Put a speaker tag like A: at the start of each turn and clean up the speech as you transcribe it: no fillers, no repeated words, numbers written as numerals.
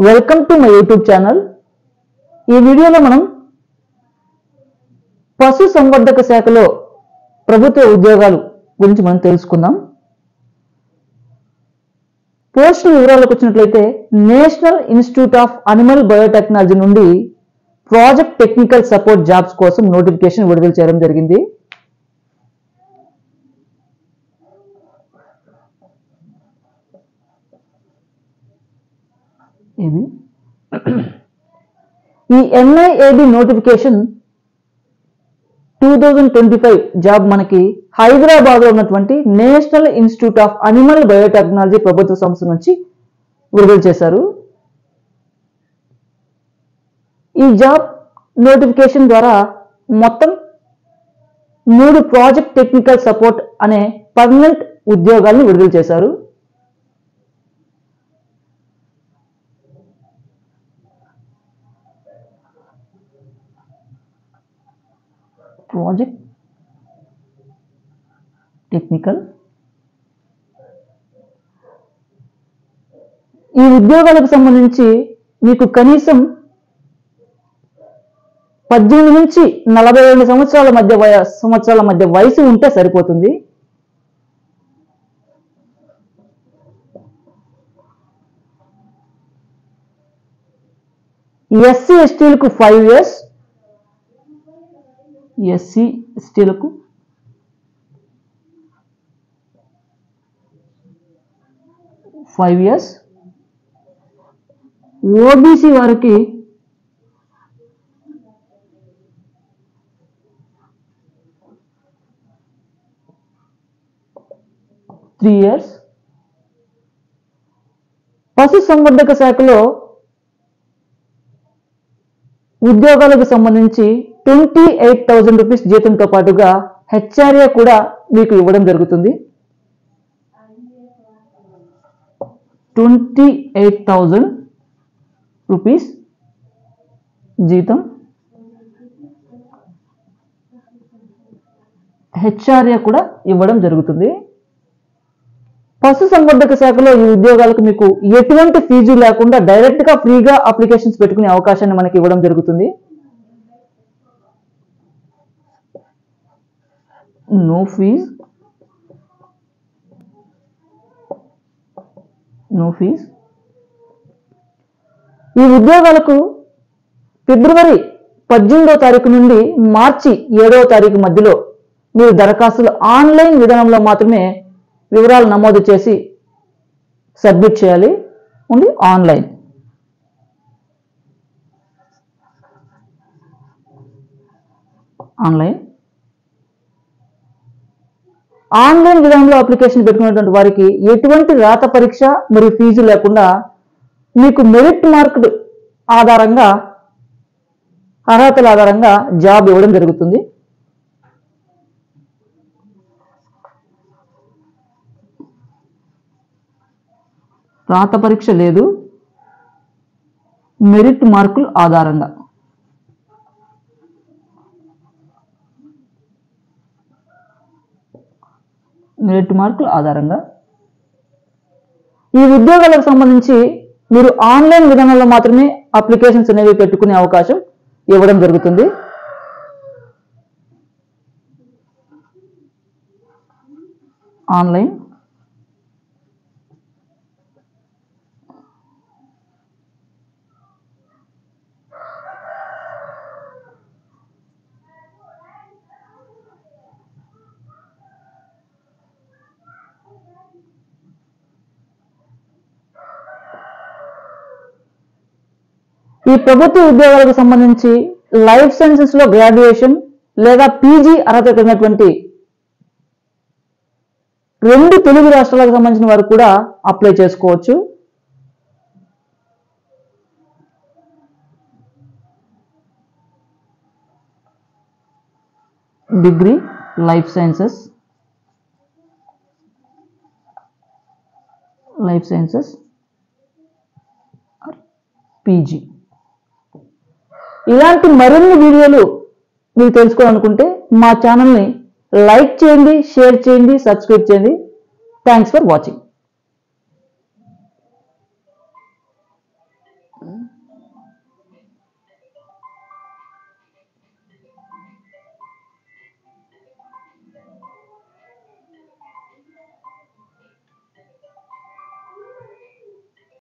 A: Welcome to my YouTube channel. ఈ వీడియోలో మనం పశు సంవర్ధక శాఖలో ప్రభుత్వ ఉద్యోగాలు గురించి మనం తెలుసుకుందాం. పోస్టుల వివరాలకు వచ్చినట్లయితే national institute of animal biotechnology నుండి ప్రాజెక్ట్ టెక్నికల్ సపోర్ట్ జాబ్స్ కోసం నోటిఫికేషన్ విడుదల చేయడం జరిగింది. ఇది ఈ ఎన్ఐఏబి నోటిఫికేషన్ 2025 జాబ్ మనకి హైదరాబాద్ లో ఉన్నటువంటి national institute of animal biotechnology ప్రభుత్వ సంస్థ నుంచి విడుదల చేశారు. ఈ జాబ్ నోటిఫికేషన్ ద్వారా మొత్తం 3 ప్రాజెక్ట్ టెక్నికల్ సపోర్ట్ అనే పర్మనెంట్ ఉద్యోగాలను విడుదల చేశారు. ప్రాజెక్ట్ టెక్నికల్ ఈ ఉద్యోగాలకు సంబంధించి మీకు కనీసం 18 నుంచి 42 సంవత్సరాల మధ్య వయసు ఉంటే సరిపోతుంది. ఎస్సీ ఎస్టీలకు 5 years, ఎస్సీ ఎస్టీలకు 5 years, ఓబీసీ వారికి 3 years. పశు సంవర్ధక శాఖలో ఉద్యోగాలకు సంబంధించి 28,000 రూపీస్ జీతంతో పాటుగా హెచ్ఆర్ఏ కూడా మీకు ఇవ్వడం జరుగుతుంది. 28,000 రూపీస్ జీతం, హెచ్ఆర్ఏ కూడా ఇవ్వడం జరుగుతుంది. పశు సంవర్ధక శాఖలో ఈ ఉద్యోగాలకు మీకు ఎటువంటి ఫీజు లేకుండా డైరెక్ట్ గా ఫ్రీగా అప్లికేషన్స్ పెట్టుకునే అవకాశాన్ని మనకి ఇవ్వడం జరుగుతుంది. నో ఫీజ్, ఈ ఉద్యోగాలకు ఫిబ్రవరి 18వ తారీఖు నుండి మార్చి 7వ తారీఖు మధ్యలో మీరు దరఖాస్తులు ఆన్లైన్ విధానంలో మాత్రమే వివరాలు నమోదు చేసి సబ్మిట్ చేయాలి. Only online. ఆన్లైన్ విధానంలో అప్లికేషన్ పెట్టుకున్నటువంటి వారికి ఎటువంటి రాత పరీక్ష మరియు ఫీజు లేకుండా మీకు మెరిట్ మార్కుడు ఆధారంగా, అర్హతల ఆధారంగా జాబ్ ఇవ్వడం జరుగుతుంది. రాత పరీక్ష లేదు, మెరిట్ మార్కుల ఆధారంగా. ఈ ఉద్యోగాలకు సంబంధించి మీరు ఆన్లైన్ విధానంలో మాత్రమే అప్లికేషన్స్ అనేవి పెట్టుకునే అవకాశం ఇవ్వడం జరుగుతుంది. ఆన్లైన్. ఈ ప్రభుత్వ ఉద్యోగాలకు సంబంధించి లైఫ్ సైన్సెస్ లో గ్రాడ్యుయేషన్ లేదా పీజీ అర్హత కలిగినటువంటి 2 తెలుగు రాష్ట్రాలకు సంబంధించిన వారు కూడా అప్లై చేసుకోవచ్చు. Degree life sciences, PG. ఇలాంటి మరిన్ని వీడియోలు మీరు తెలుసుకోవాలనుకుంటే మా ఛానల్ని లైక్ చేయండి, షేర్ చేయండి, సబ్స్క్రైబ్ చేయండి. Thanks for watching. ఉమ్.